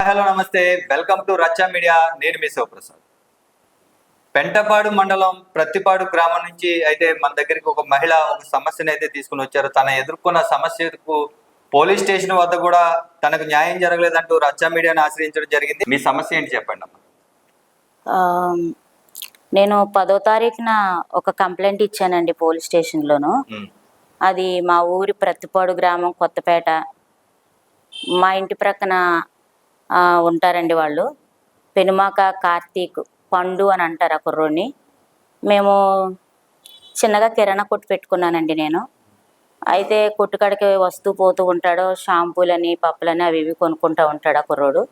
Hello నమస్తే, welcome to రచ్చా media. నేను మీ శివప్రసాద్. పెంటపాడు మండలం ప్రత్తిపాడు గ్రామం నుంచి అయితే మన దగ్గరికి ఒక మహిళ ఒక సమస్యను అయితే తీసుకుని వచ్చారు. తన ఎదుర్కొన్న సమస్యకు పోలీస్ స్టేషన్ వద్ద కూడా తనకు న్యాయం జరగలేదంటూ రచ్చా మీడియాను ఆశ్రయించడం జరిగింది. మీ సమస్య ఏంటి చెప్పండి అమ్మా. నేను 10వ తారీఖున ఒక కంప్లైంట్ ఇచ్చానండి పోలీస్ స్టేషన్లోను. అది మా ఊరి ప్రత్తిపాడు గ్రామం కొత్తపేట. మా ఇంటి ప్రక్కన ఉంటారండి వాళ్ళు. పెనుమాక కార్తీక్ పండు అని అంటారు ఆ కుర్రోడిని. మేము చిన్నగా కిరాణా కొట్టు పెట్టుకున్నానండి నేను. అయితే కొట్టుకాడికి వస్తూ పోతూ ఉంటాడు. షాంపూలని పప్పులని అవి ఇవి కొనుక్కుంటూ ఉంటాడు ఆ కుర్రోడు.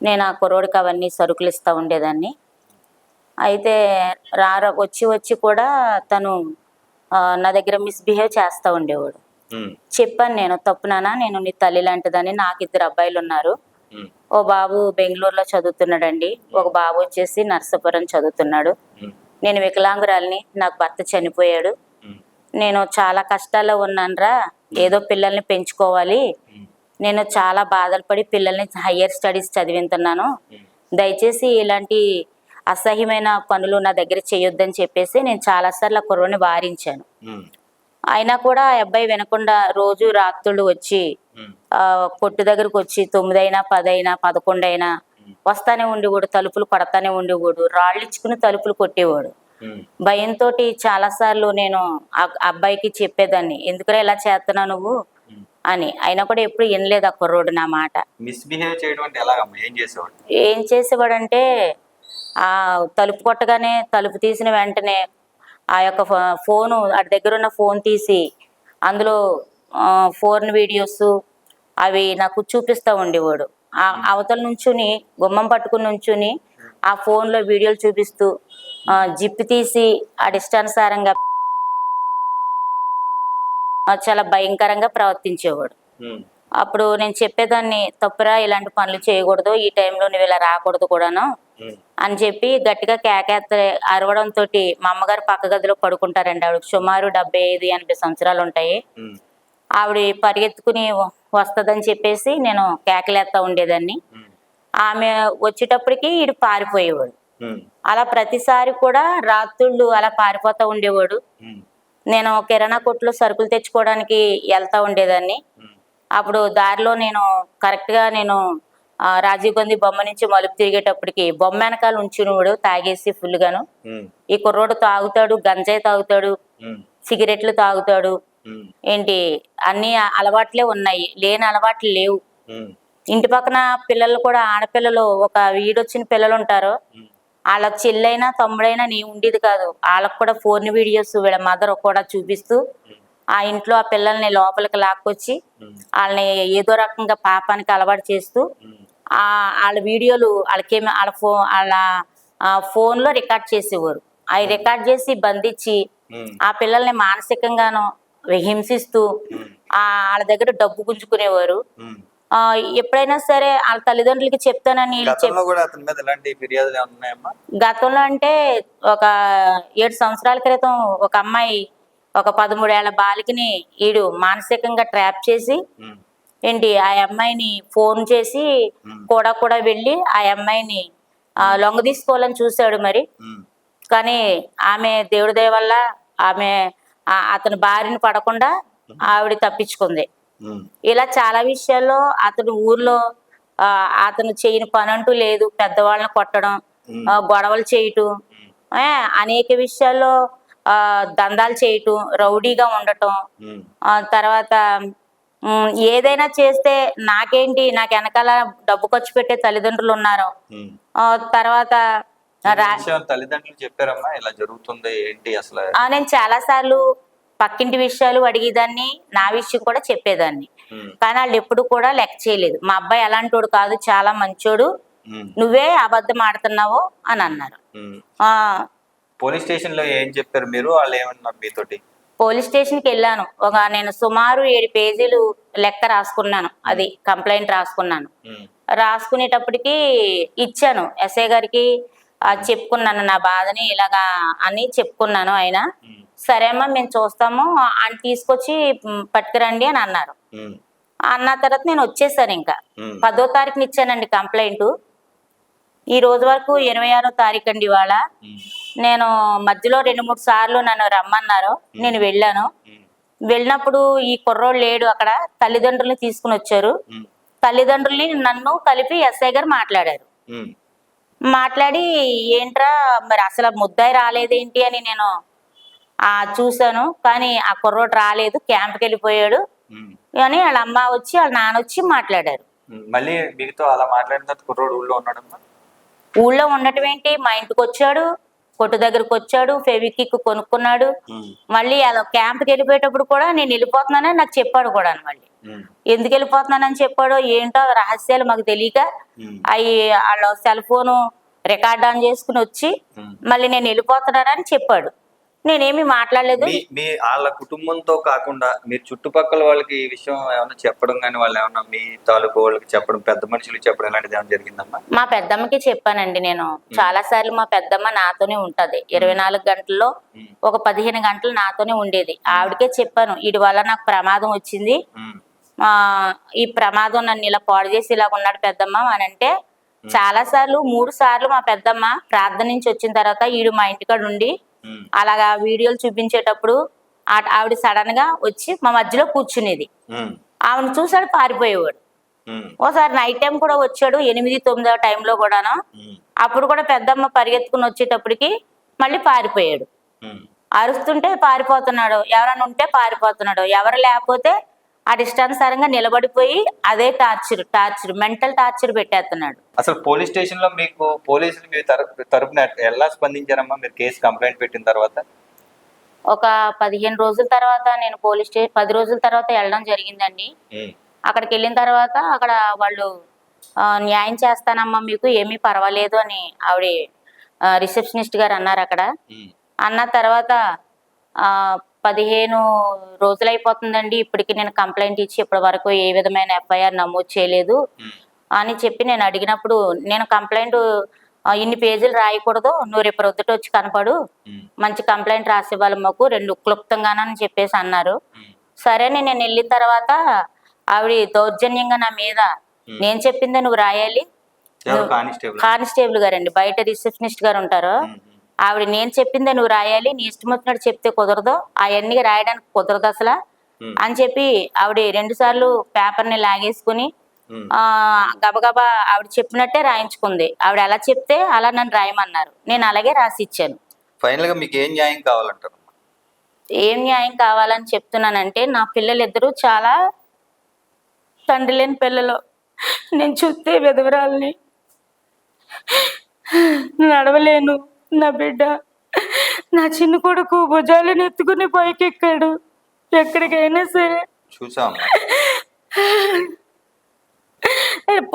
నేను ఆ కుర్రోడికి అవన్నీ సరుకులు ఇస్తూ ఉండేదాన్ని. అయితే వచ్చి కూడా తను నా దగ్గర మిస్బిహేవ్ చేస్తూ ఉండేవాడు. చెప్పాను నేను, తప్పు నాన్న, నేను నీ తల్లి లాంటిదని, నాకు 2 అబ్బాయిలు ఉన్నారు. ఓ బాబు బెంగళూరులో చదువుతున్నాడండి, ఒక బాబు వచ్చేసి నర్సాపురం చదువుతున్నాడు. నేను వికలాంగురాలిని, నాకు భర్త చనిపోయాడు. నేను చాలా కష్టాల్లో ఉన్నానురా, ఏదో పిల్లల్ని పెంచుకోవాలి, నేను చాలా బాధలు పడి పిల్లల్ని హయ్యర్ స్టడీస్ చదివిస్తున్నాను, దయచేసి ఇలాంటి అసహ్యమైన పనులు నా దగ్గర చేయొద్దని చెప్పేసి నేను చాలాసార్లు ఆ కుర్రని వారించాను. అయినా కూడా ఆ అబ్బాయి వినకుండా రోజు రాత్రులు వచ్చి కొట్టు దగ్గరకు వచ్చి 9 అయినా 10 అయినా 11 అయినా వస్తానే ఉండేవాడు. తలుపులు కొడతానే ఉండేవాడు, రాళ్ళు ఇచ్చుకుని తలుపులు కొట్టేవాడు. భయంతో చాలాసార్లు నేను ఆ అబ్బాయికి చెప్పేదాన్ని, ఎందుకురా ఇలా చేస్తున్నావు నువ్వు అని. అయినా కూడా ఎప్పుడు వినలేదు ఆ కుర్రోడు నా మాట. మిస్బిహేవ్ చేయడం అంటే ఎలాగమ్మా? ఏం చేసేవాడంటే ఆ తలుపు కొట్టగానే తలుపు తీసిన వెంటనే ఆ యొక్క ఫోను, అటు దగ్గర ఉన్న ఫోన్ తీసి అందులో ఫోన్ వీడియోస్ అవి నాకు చూపిస్తూ ఉండేవాడు. ఆ అవతల నుంచుని గుమ్మం పట్టుకుని నుంచుని ఆ ఫోన్లో వీడియోలు చూపిస్తూ జిప్ తీసి ఇష్టానుసారంగా చాలా భయంకరంగా ప్రవర్తించేవాడు. అప్పుడు నేను చెప్పేదాన్ని, తప్పురా, ఇలాంటి పనులు చేయకూడదు, ఈ టైంలో నువ్వు ఇలా రాకూడదు కూడాను అని చెప్పి గట్టిగా అరవడంతో మా అమ్మగారు పక్క గదిలో పడుకుంటారండి. ఆవిడకి సుమారు 75-80 సంవత్సరాలు ఉంటాయి. ఆవిడ పరిగెత్తుకుని వస్తుందని చెప్పేసి నేను కేకలేస్తా ఉండేదాన్ని. ఆమె వచ్చేటప్పటికి ఈడు పారిపోయేవాడు. అలా ప్రతిసారి కూడా రాత్రుళ్ళు అలా పారిపోతూ ఉండేవాడు. నేను కిరాణా కొట్టులో సరుకులు తెచ్చుకోవడానికి వెళ్తా ఉండేదాన్ని. అప్పుడు దారిలో నేను కరెక్ట్గా రాజీవ్ గాంధీ బొమ్మ నుంచి మలుపు తిరిగేటప్పటికి బొమ్మ వెనకాల ఉంచినవాడు తాగేసి ఫుల్గాను. ఈ కుర్రోడు తాగుతాడు, గంజాయి తాగుతాడు, సిగరెట్లు తాగుతాడు, ఏంటి అన్ని అలవాట్లే ఉన్నాయి, లేని అలవాట్లు లేవు. ఇంటి పక్కన పిల్లలు కూడా, ఆడపిల్లలు ఒక వీడొచ్చిన పిల్లలు ఉంటారు, వాళ్ళ చెల్లైనా తమ్ముడైనా నీ ఉండేది కాదు, వాళ్ళకు కూడా ఫోన్ వీడియోస్ వీళ్ళ మదర్ కూడా చూపిస్తూ ఆ ఇంట్లో ఆ పిల్లల్ని లోపలికి లాక్కొచ్చి వాళ్ళని ఏదో రకంగా పాపానికి అలవాటు చేస్తూ వాళ్ళ వీడియోలు వాళ్ళ ఫోన్లో రికార్డ్ చేసేవారు. అవి రికార్డ్ చేసి బంధించి ఆ పిల్లల్ని మానసికంగాను హింసిస్తూ వాళ్ళ దగ్గర డబ్బు గుంజుకునేవారు. ఎప్పుడైనా సరే వాళ్ళ తల్లిదండ్రులకి చెప్తానని గతంలో అంటే ఒక 7 సంవత్సరాల క్రితం ఒక అమ్మాయి, ఒక 13 ఏళ్ల బాలికని ఈడు మానసికంగా ట్రాప్ చేసి ఏంటి ఆ అమ్మాయిని ఫోన్ చేసి కూడా వెళ్ళి ఆ అమ్మాయిని లొంగ తీసుకోవాలని చూశాడు మరి. కానీ ఆమె దేవుడి దయ వల్ల ఆమె అతని బారిన పడకుండా ఆవిడ తప్పించుకుంది. ఇలా చాలా విషయాల్లో అతను ఊర్లో అతను చేయని పని అంటూ లేదు. పెద్దవాళ్ళని కొట్టడం, గొడవలు చేయటం, అనేక విషయాల్లో దందాలు చేయటం, రౌడీగా ఉండటం, తర్వాత ఏదైనా చేస్తే నాకేంటి, నాకు వెనకాల డబ్బు ఖర్చు పెట్టే తల్లిదండ్రులు ఉన్నారు. తర్వాత తల్లిదండ్రులు చెప్పారమ్మా ఇలా జరుగుతుంది ఏంటి అసలు? నేను చాలా సార్లు పక్కింటి విషయాలు అడిగేదాన్ని, నా విషయం కూడా చెప్పేదాన్ని. కానీ వాళ్ళు ఎప్పుడు కూడా లెక్క చేయలేదు. మా అబ్బాయి అలాంటోడు కాదు, చాలా మంచోడు, నువ్వే అబద్ధం ఆడుతున్నావు అని అన్నారు. పోలీస్ స్టేషన్ లో ఏం చెప్పారు మీరు? వాళ్ళు ఏమన్నారు మీతోటి? పోలీస్ స్టేషన్కి వెళ్ళాను. నేను సుమారు 7 పేజీలు లెక్క రాసుకున్నాను, అది కంప్లైంట్ రాసుకున్నాను. రాసుకునేటప్పటికి ఇచ్చాను ఎస్ఐ గారికి, చెప్పుకున్నాను నా బాధని ఇలాగా అని చెప్పుకున్నాను. ఆయన సరే అమ్మా మేము చూస్తాము అని తీసుకొచ్చి పట్టుకురండి అని అన్నారు. అన్న తర్వాత నేను వచ్చేసాను. ఇంకా ఉమ్, 10వ తారీఖున ఇచ్చానండి కంప్లైంట్. ఈ రోజు వరకు 26వ తారీఖు అండి ఇవాళ. ఉమ్, నేను మధ్యలో 2-3 సార్లు నన్ను రమ్మన్నారు, నేను వెళ్ళాను. ఉమ్, వెళ్ళినప్పుడు ఈ కుర్రోడు లేడు అక్కడ, తల్లిదండ్రుల్ని తీసుకుని వచ్చారు. ఉమ్, తల్లిదండ్రుల్ని నన్ను కలిపి ఎస్ఐ గారు మాట్లాడారు. ఉమ్, మాట్లాడి ఏంట్రా మరి అసలు ముద్దాయి రాలేదేంటి అని నేను చూశాను. కానీ ఆ కుర్రోడు రాలేదు, క్యాంప్కి వెళ్ళిపోయాడు ఉమ్, అని వాళ్ళ అమ్మ వచ్చి వాళ్ళ నాన్న వచ్చి మాట్లాడారు. మళ్ళీ మీతో అలా మాట్లాడిన తర్వాత కుర్రోడు ఊళ్ళో ఉన్నాడమ్మా? ఊళ్ళో ఉండటం ఏంటి, మా ఇంటికి వచ్చాడు, కొట్టు దగ్గరకు వచ్చాడు, ఫెవికిక్ కొనుక్కున్నాడు. ఉమ్, మళ్ళీ అలా క్యాంప్కి వెళ్ళిపోయేటప్పుడు కూడా నేను వెళ్ళిపోతున్నానని నాకు చెప్పాడు కూడా. మళ్ళీ ఉమ్, ఎందుకు వెళ్ళిపోతున్నానని చెప్పాడో ఏంటో రహస్యాలు మాకు తెలియక ఉమ్, అవి వాళ్ళ సెల్ ఫోను రికార్డ్ ఆన్ చేసుకుని వచ్చి ఉమ్. మళ్ళీ నేను వెళ్ళిపోతున్నానని చెప్పాడు. నేనేమి మాట్లాడలేదు. మీ వాళ్ళ కుటుంబంతో కాకుండా మీరు చుట్టుపక్కల వాళ్ళకి ఈ విషయం ఏమైనా చెప్పడం కానీ, వాళ్ళు ఏమన్నా మీ తాలూకు వాళ్ళకి చెప్పడం, పెద్ద మనుషులకు చెప్పడం ఇలాంటిది ఏమైనా జరిగిందమ్మా? మా పెద్దమ్మకి చెప్పానండి నేను చాలా సార్లు. మా పెద్దమ్మ నాతోనే ఉంటది 24 గంటల్లో, ఉమ్, ఒక 15 గంటలు నాతోనే ఉండేది. ఆవిడకే చెప్పాను, వీడి వల్ల నాకు ప్రమాదం వచ్చింది, ఉమ్, ఈ ప్రమాదం నన్ను ఇలా పాడు చేసి ఇలా ఉన్నాడు పెద్దమ్మ అని అంటే, చాలా సార్లు 3 సార్లు మా పెద్దమ్మ ప్రార్థన నుంచి వచ్చిన తర్వాత ఈడు మా ఇంటికాడ ఉండి ఉమ్, అలాగా వీడియోలు చూపించేటప్పుడు ఆవిడ సడన్ గా వచ్చి మా మధ్యలో కూర్చునేది. ఉమ్, ఆవిడ చూసాడు పారిపోయేవాడు. ఉమ్, ఓసారి నైట్ టైం కూడా వచ్చాడు, 8-9 టైంలో కూడాను. ఉమ్, అప్పుడు కూడా పెద్దమ్మ పరిగెత్తుకుని వచ్చేటప్పటికి మళ్ళీ పారిపోయాడు. ఉమ్. అరుస్తుంటే పారిపోతున్నాడు, ఎవరైనా ఉంటే పారిపోతున్నాడు, ఎవరు లేకపోతే ఆ ఇష్టానుసారంగా నిలబడిపోయి అదే టార్చర్ మెంటల్ టార్చర్ పెట్టేస్తున్నాడు. అసలు పోలీస్ స్టేషన్ లో మీకు పోలీసులు మీ తరపున ఎలా స్పందించారమ్మా మీరు కేసు కంప్లైంట్ పెట్టిన తర్వాత? ఒక 15 రోజుల తర్వాత నేను 10 రోజుల తర్వాత వెళ్ళడం జరిగిందండి. ఉమ్, అక్కడికి వెళ్ళిన తర్వాత అక్కడ వాళ్ళు న్యాయం చేస్తానమ్మా మీకు, ఏమీ పర్వాలేదు అని ఆవిడ రిసెప్షనిస్ట్ గారు అన్నారు అక్కడ. ఉమ్, అన్న తర్వాత 15 రోజులు అయిపోతుందండి, ఇప్పటికి నేను కంప్లైంట్ ఇచ్చి ఇప్పటి వరకు ఏ విధమైన ఎఫ్ఐఆర్ నమోదు చేయలేదు ఉమ్, అని చెప్పి నేను అడిగినప్పుడు, నేను కంప్లైంట్ ఇన్ని పేజీలు రాయకూడదు, నువ్వు రేపు రొద్దుట వచ్చి కనపడు, ఉమ్, మంచి కంప్లైంట్ రాసివ్వాలి మాకు 2 క్లుప్తంగానని చెప్పేసి అన్నారు. ఉమ్, సరే నేను వెళ్ళిన తర్వాత ఆవిడ దౌర్జన్యంగా నా మీద, నేను చెప్పిందే నువ్వు రాయాలి, ఎవరు కానిస్టేబుల్? కానిస్టేబుల్ గారండి, బయట రిసెప్షనిస్ట్ గారు ఉంటారు. ఉమ్, ఆవిడ నేను చెప్పిందే నువ్వు రాయాలి, నీ ఇష్టం వచ్చినట్టు చెప్తే కుదరదు, అవన్నీ రాయడానికి కుదరదు అసలు ఉమ్, అని చెప్పి ఆవిడ 2 సార్లు పేపర్ని లాగేసుకుని ఉమ్, గబగబా ఆవిడ చెప్పినట్టే రాయించుకుంది. ఆవిడ ఎలా చెప్తే అలా నన్ను రాయమన్నారు, నేను అలాగే రాసి ఇచ్చాను. ఫైనల్ గా మీకు ఏం న్యాయం కావాలంటారు? ఏం న్యాయం కావాలని చెప్తున్నానంటే, నా పిల్లలిద్దరూ చాలా తండ్రి లేని పిల్లలు. నేను చూస్తే విధవరాల్ని, నడవలేను. నా బిడ్డ, నా చిన్న కొడుకు భుజాలను ఎత్తుకుని పైకి ఎక్కాడు ఎక్కడికైనా సరే. చూసామమ్మా.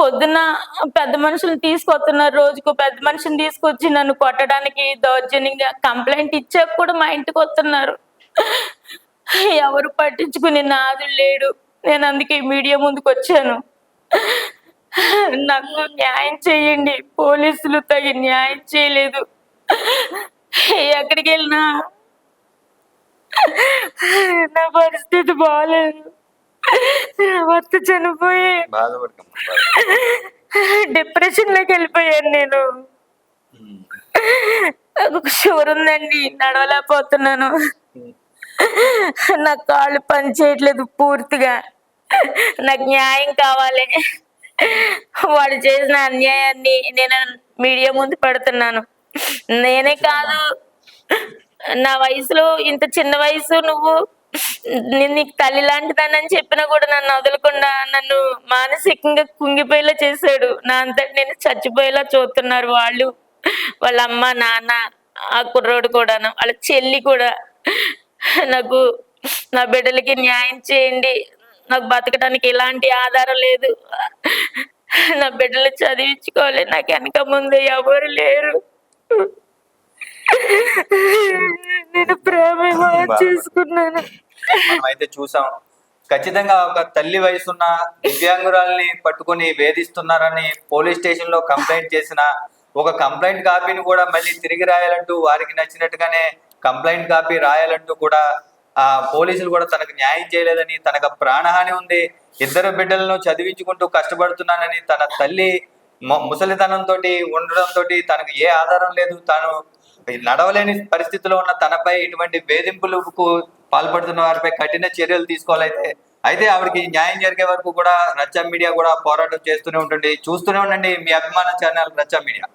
పొద్దున్న పెద్ద మనుషులు తీసుకొస్తున్నారు, రోజుకు పెద్ద మనిషిని తీసుకొచ్చి నన్ను కొట్టడానికి దౌర్జన్యంగా కంప్లైంట్ ఇచ్చాక కూడా మా ఇంటికి వస్తున్నారు. ఎవరు పట్టించుకుని నాదుడు లేడు. నేను అందుకే మీడియా ముందుకు వచ్చాను. నాకు న్యాయం చేయండి, పోలీసులు తగిన న్యాయం చేయలేదు. ఎక్కడికి వెళ్ళినా నా పరిస్థితి బాగాలేదు. నా భర్త చనిపోయి బాధపడకమ్మా. డిప్రెషన్ లోకి వెళ్ళిపోయాను నేను. ఉమ్, ఒక షుగర్ ఉందండి, నడవలేకపోతున్నాను. నా కాళ్ళు పని చేయట్లేదు పూర్తిగా. నాకు న్యాయం కావాలి. వాడు చేసిన అన్యాయాన్ని నేను మీడియా ముందు పెడుతున్నాను. నేనే కాదు, నా వయసులో ఇంత చిన్న వయసు, నువ్వు నేను నీకు తల్లి లాంటిదానని చెప్పినా కూడా నన్ను వదలకుండా నన్ను మానసికంగా కుంగిపోయేలా చేశాడు. నా అంతటి నేను చచ్చిపోయేలా చూస్తున్నారు వాళ్ళు, వాళ్ళ అమ్మ నాన్న, ఆ కుర్రోడు కూడా, వాళ్ళ చెల్లి కూడా. నాకు నా బిడ్డలకి న్యాయం చేయండి. నాకు బతకడానికి ఎలాంటి ఆధారం లేదు. నా బిడ్డలు చదివించుకోవాలి, నాకు వెనక ముందు ఎవరు లేరు. నేను ప్రేమ చేసుకున్నాను. మనం అయితే చూసాం. ఖచ్చితంగా ఒక తల్లి వయసున్న దివ్యాంగురాల్ని పట్టుకుని వేధిస్తున్నారని పోలీస్ స్టేషన్ లో కంప్లైంట్ చేసిన ఒక కంప్లైంట్ కాపీని కూడా మళ్ళీ తిరిగి రాయాలంటూ, వారికి నచ్చినట్టుగానే కంప్లైంట్ కాపీ రాయాలంటూ కూడా పోలీసులు కూడా తనకు న్యాయం చేయలేదని, తనకు ప్రాణహాని ఉంది, ఇద్దరు బిడ్డలను చదివించుకుంటూ కష్టపడుతున్నానని, తన తల్లి ముసలితనంతో ఉండడంతో తనకు ఏ ఆధారం లేదు, తాను నడవలేని పరిస్థితిలో ఉన్న తనపై ఇటువంటి వేధింపులకు పాల్పడుతున్న వారిపై కఠిన చర్యలు తీసుకోవాలైతే ఆవిడకి న్యాయం జరిగే వరకు కూడా రచ్చ మీడియా కూడా పోరాటం చేస్తూనే ఉంటుంది. చూస్తూనే ఉండండి మీ అభిమాన ఛానల్ రచ్చ మీడియా.